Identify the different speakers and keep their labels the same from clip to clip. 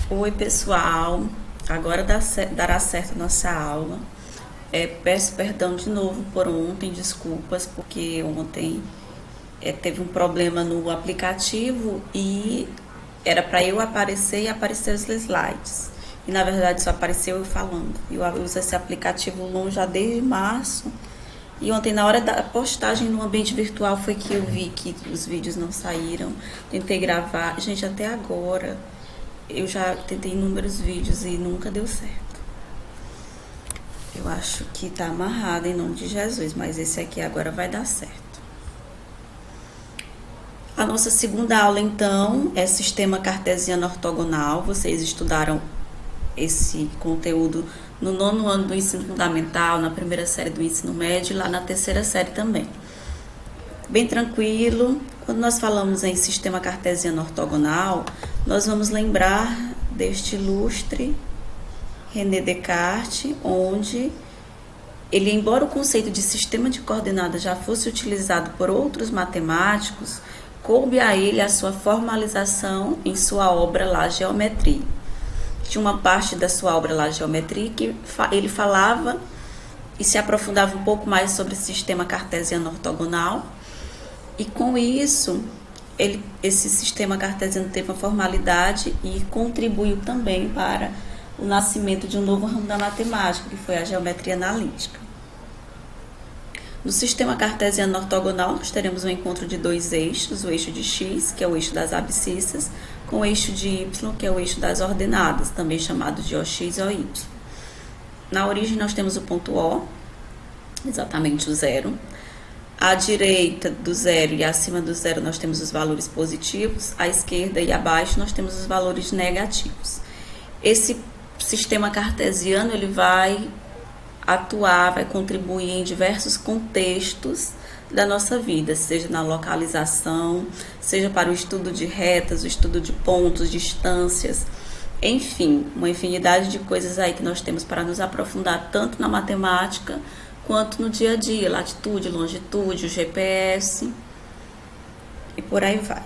Speaker 1: Oi, pessoal. Agora dará certo a nossa aula. Peço perdão de novo por ontem, desculpas, porque ontem teve um problema no aplicativo e era para eu aparecer e aparecer os slides. E na verdade só apareceu eu falando. Eu uso esse aplicativo longe já desde março. E ontem, na hora da postagem no ambiente virtual, foi que eu vi que os vídeos não saíram. Tentei gravar. Gente, até agora eu já tentei inúmeros vídeos e nunca deu certo. Eu acho que tá amarrado em nome de Jesus, mas esse aqui agora vai dar certo. A nossa segunda aula, então, é Sistema Cartesiano Ortogonal. Vocês estudaram esse conteúdo no 9º ano do ensino fundamental, na primeira série do ensino médio e lá na terceira série também. Bem tranquilo. Quando nós falamos em sistema cartesiano ortogonal, nós vamos lembrar deste ilustre René Descartes, onde ele, embora o conceito de sistema de coordenadas já fosse utilizado por outros matemáticos, coube a ele a sua formalização em sua obra La Geometrie. Tinha uma parte da sua obra La Geometrie que ele falava e se aprofundava um pouco mais sobre o sistema cartesiano ortogonal. E com isso, esse sistema cartesiano teve uma formalidade e contribuiu também para o nascimento de um novo ramo da matemática, que foi a geometria analítica. No sistema cartesiano ortogonal, nós teremos um encontro de dois eixos, o eixo de x, que é o eixo das abscissas, com o eixo de y, que é o eixo das ordenadas, também chamado de OX e OY. Na origem, nós temos o ponto O, exatamente o zero. À direita do zero e acima do zero nós temos os valores positivos, à esquerda e abaixo nós temos os valores negativos. Esse sistema cartesiano ele vai atuar, vai contribuir em diversos contextos da nossa vida, seja na localização, seja para o estudo de retas, o estudo de pontos, distâncias, enfim, uma infinidade de coisas aí que nós temos para nos aprofundar tanto na matemática quanto no dia a dia, latitude, longitude, o GPS e por aí vai.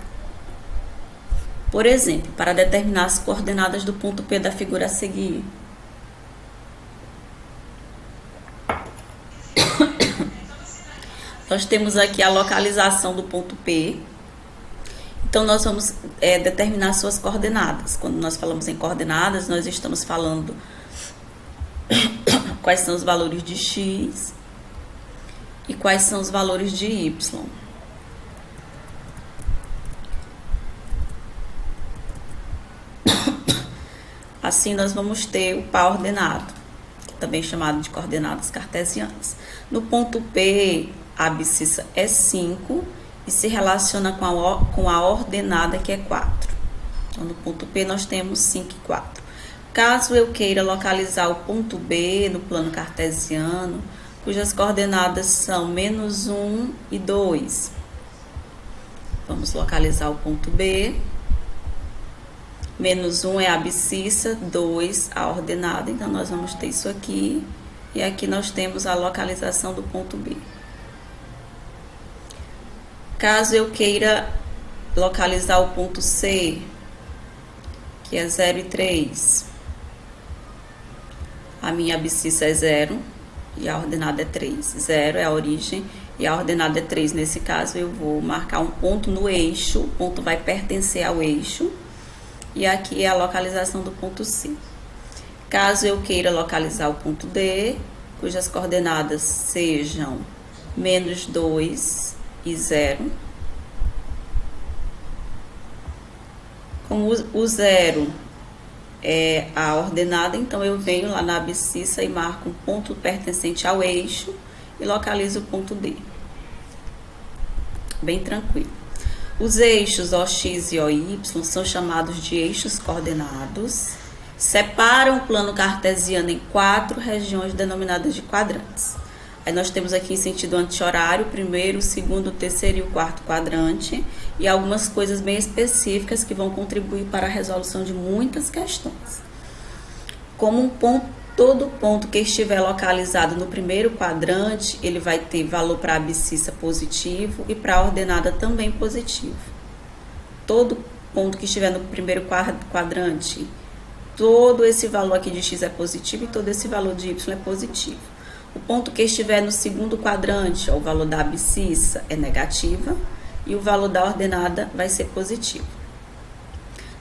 Speaker 1: Por exemplo, para determinar as coordenadas do ponto P da figura a seguir. Nós temos aqui a localização do ponto P. Então, nós vamos determinar suas coordenadas. Quando nós falamos em coordenadas, nós estamos falando quais são os valores de x e quais são os valores de y. Assim, nós vamos ter o par ordenado, também chamado de coordenadas cartesianas. No ponto P, a abscissa é 5 e se relaciona com a ordenada, que é 4. Então, no ponto P, nós temos 5 e 4. Caso eu queira localizar o ponto B no plano cartesiano, cujas coordenadas são -1 e 2. Vamos localizar o ponto B. -1 é a abscissa, 2 a ordenada. Então, nós vamos ter isso aqui. E aqui nós temos a localização do ponto B. Caso eu queira localizar o ponto C, que é 0 e 3, a minha abscissa é 0 e a ordenada é 3. 0 é a origem e a ordenada é 3. Nesse caso, eu vou marcar um ponto no eixo, o ponto vai pertencer ao eixo. E aqui é a localização do ponto C. Caso eu queira localizar o ponto D, cujas coordenadas sejam -2 e 0. Como o 0 é a ordenada, então eu venho lá na abscissa e marco um ponto pertencente ao eixo e localizo o ponto D. Bem tranquilo. Os eixos OX e OY são chamados de eixos coordenados, separam o plano cartesiano em 4 regiões denominadas de quadrantes. Aí nós temos aqui em sentido anti-horário, o primeiro, o segundo, o terceiro e o quarto quadrante, e algumas coisas bem específicas que vão contribuir para a resolução de muitas questões. Como todo ponto que estiver localizado no primeiro quadrante, ele vai ter valor para a abscissa positivo e para a ordenada também positivo. Todo ponto que estiver no primeiro quadrante todo esse valor aqui de x é positivo e todo esse valor de y é positivo. O ponto que estiver no segundo quadrante, ó, o valor da abscissa é negativa e o valor da ordenada vai ser positivo.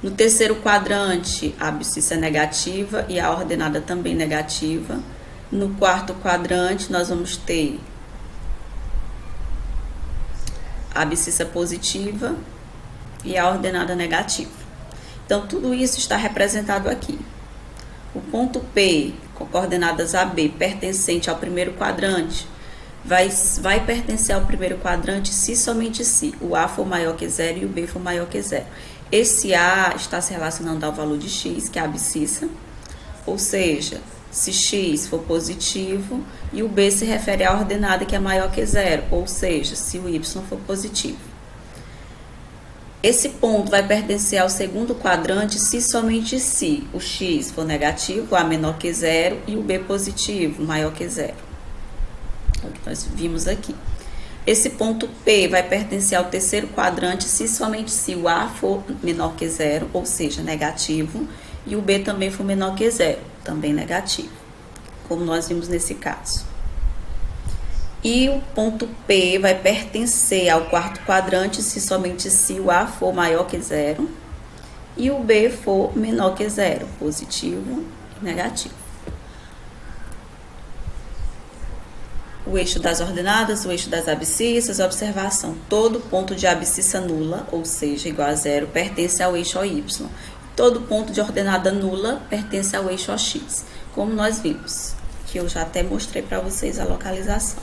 Speaker 1: No terceiro quadrante, a abscissa é negativa e a ordenada também negativa. No quarto quadrante, nós vamos ter a abscissa positiva e a ordenada negativa. Então, tudo isso está representado aqui. O ponto P, com coordenadas AB, pertencente ao primeiro quadrante, vai pertencer ao primeiro quadrante se somente se o A for maior que zero e o B for maior que zero. Esse A está se relacionando ao valor de x, que é a abscissa, ou seja, se x for positivo, e o B se refere à ordenada, que é maior que zero, ou seja, se o y for positivo. Esse ponto vai pertencer ao segundo quadrante se somente se o x for negativo, A menor que zero, e o B positivo, maior que zero. É o que nós vimos aqui. Esse ponto P vai pertencer ao terceiro quadrante se somente se o A for menor que zero, ou seja, negativo, e o B também for menor que zero, também negativo, como nós vimos nesse caso. E o ponto P vai pertencer ao quarto quadrante se somente se o A for maior que zero e o B for menor que zero, positivo e negativo. O eixo das ordenadas, o eixo das abscissas, observação. Todo ponto de abscissa nula, ou seja, igual a zero, pertence ao eixo OY. Todo ponto de ordenada nula pertence ao eixo OX, como nós vimos, que eu já até mostrei para vocês a localização.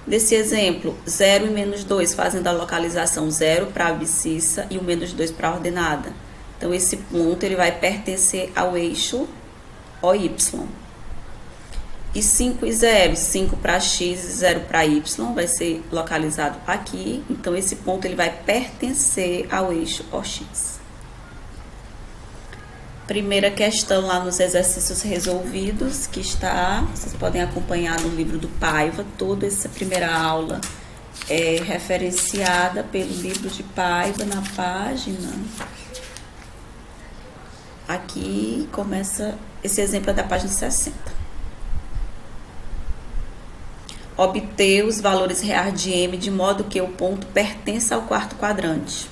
Speaker 1: Desse exemplo, 0 e menos 2 fazem da localização 0 para a abscissa e o menos 2 para a ordenada. Então, esse ponto ele vai pertencer ao eixo OY. E 5 e 0, 5 para x e 0 para y, vai ser localizado aqui. Então, esse ponto ele vai pertencer ao eixo OX. Primeira questão lá nos exercícios resolvidos, que está, vocês podem acompanhar no livro do Paiva. Toda essa primeira aula é referenciada pelo livro de Paiva na página. Aqui começa, esse exemplo é da página 60. Obter os valores reais de M de modo que o ponto pertença ao quarto quadrante.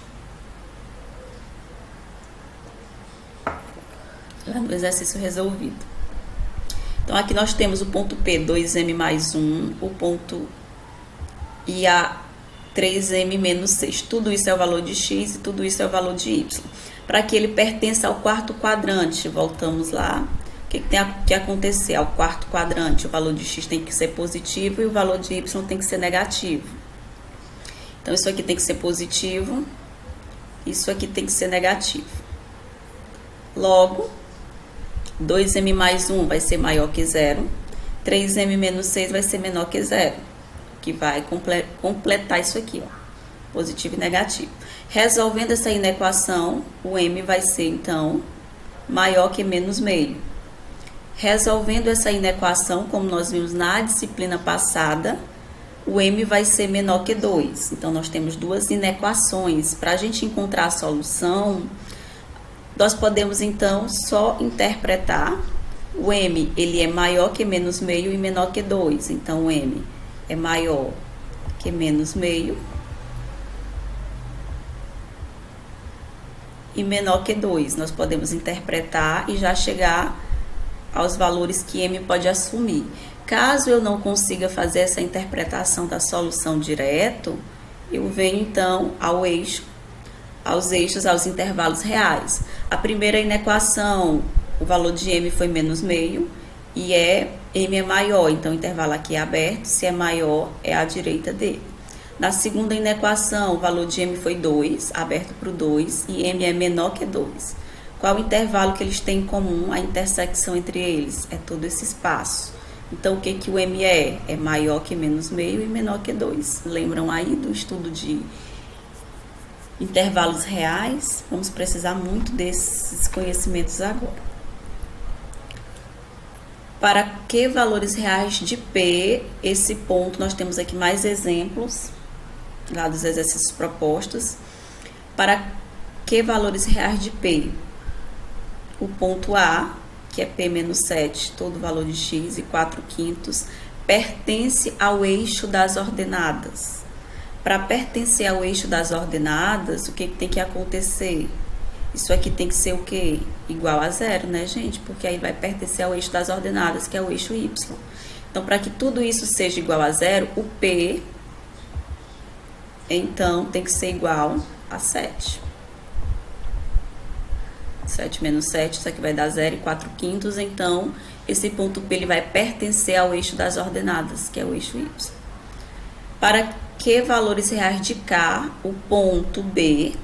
Speaker 1: Lá no exercício resolvido. Então, aqui nós temos o ponto P, 2M mais 1, o ponto IA, 3M menos 6. Tudo isso é o valor de x e tudo isso é o valor de y. Para que ele pertença ao quarto quadrante, voltamos lá. O que tem que acontecer? Ao quarto quadrante, o valor de x tem que ser positivo e o valor de y tem que ser negativo. Então, isso aqui tem que ser positivo, isso aqui tem que ser negativo. Logo, 2M mais 1 vai ser maior que zero, 3M menos 6 vai ser menor que zero, que vai completar isso aqui, ó, positivo e negativo. Resolvendo essa inequação, o M vai ser, então, maior que menos meio. Resolvendo essa inequação, como nós vimos na disciplina passada, o M vai ser menor que 2. Então, nós temos duas inequações. Para a gente encontrar a solução, nós podemos, então, só interpretar o M, ele é maior que menos meio e menor que 2. Então, o M é maior que menos meio e menor que 2. Nós podemos interpretar e já chegar aos valores que M pode assumir. Caso eu não consiga fazer essa interpretação da solução direto, eu venho, então, aos eixos, aos intervalos reais. A primeira inequação, o valor de M foi menos meio e M é maior, então o intervalo aqui é aberto, se é maior é à direita dele. Na segunda inequação, o valor de M foi 2, aberto para o 2, e M é menor que 2. Qual o intervalo que eles têm em comum? A intersecção entre eles é todo esse espaço. Então, o que o M é? É maior que menos meio e menor que 2. Lembram aí do estudo de intervalos reais? Vamos precisar muito desses conhecimentos agora. Para que valores reais de P, esse ponto, nós temos aqui mais exemplos, lá dos exercícios propostos. Para que valores reais de P? o ponto A, que é P menos 7, todo o valor de x e 4/5, pertence ao eixo das ordenadas. Para pertencer ao eixo das ordenadas, o que tem que acontecer? Isso aqui tem que ser o quê? Igual a 0, né, gente? Porque aí vai pertencer ao eixo das ordenadas, que é o eixo y. Então, para que tudo isso seja igual a 0, o P, então, tem que ser igual a 7. 7 menos 7, isso aqui vai dar 0 e 4/5. Então, esse ponto P ele vai pertencer ao eixo das ordenadas, que é o eixo y. Para que valores reais de K, o ponto B,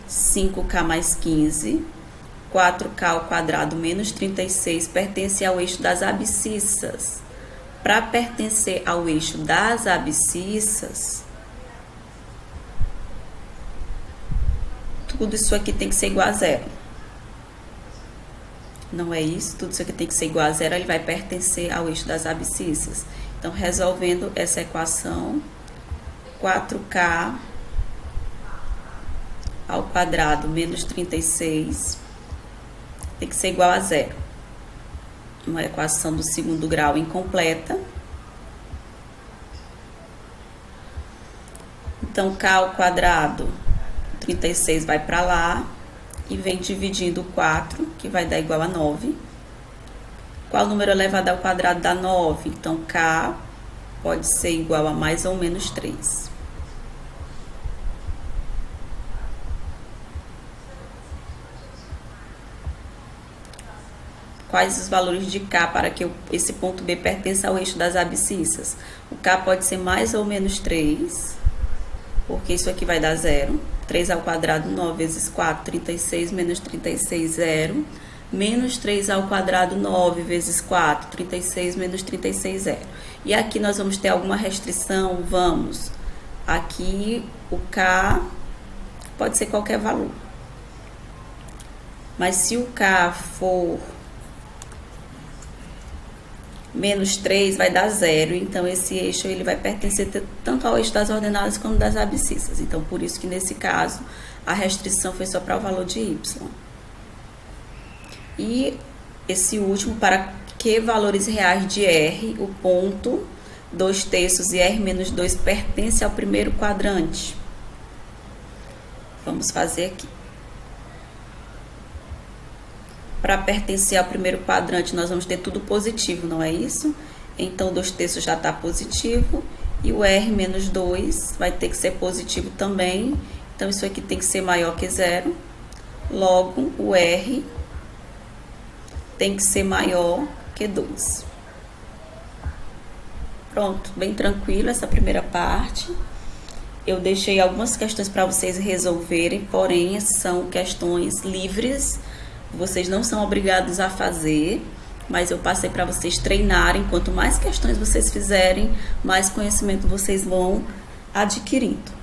Speaker 1: 5K mais 15, 4K ao quadrado menos 36, pertence ao eixo das abscissas. Para pertencer ao eixo das abscissas, tudo isso aqui tem que ser igual a 0. Não é isso? Tudo isso aqui tem que ser igual a 0, ele vai pertencer ao eixo das abscissas. Então, resolvendo essa equação, 4K ao quadrado menos 36 tem que ser igual a 0. Uma equação do segundo grau incompleta. Então, K ao quadrado, 36 vai para lá e vem dividindo 4, que vai dar igual a 9. Qual número elevado ao quadrado dá 9? Então, K pode ser igual a mais ou menos 3. Quais os valores de K para que esse ponto B pertença ao eixo das abscissas? O K pode ser mais ou menos 3, porque isso aqui vai dar 0. 3 ao quadrado, 9 vezes 4, 36, menos 36, 0. Menos 3 ao quadrado, 9 vezes 4, 36, menos 36, 0. E aqui nós vamos ter alguma restrição? Vamos. Aqui o K pode ser qualquer valor. Mas se o K for menos 3, vai dar 0. Então, esse eixo ele vai pertencer tanto ao eixo das ordenadas como das abscissas. Então, por isso que nesse caso, a restrição foi só para o valor de y. E esse último, para que valores reais de R, o ponto 2/3 e R menos 2 pertence ao primeiro quadrante. Vamos fazer aqui. Para pertencer ao primeiro quadrante, nós vamos ter tudo positivo, não é isso? Então, 2/3 já está positivo. E o R menos 2 vai ter que ser positivo também. Então, isso aqui tem que ser maior que 0. Logo, o R tem que ser maior que 2. Pronto, bem tranquilo essa primeira parte. Eu deixei algumas questões para vocês resolverem, porém, são questões livres. Vocês não são obrigados a fazer, mas eu passei para vocês treinarem. Quanto mais questões vocês fizerem, mais conhecimento vocês vão adquirindo.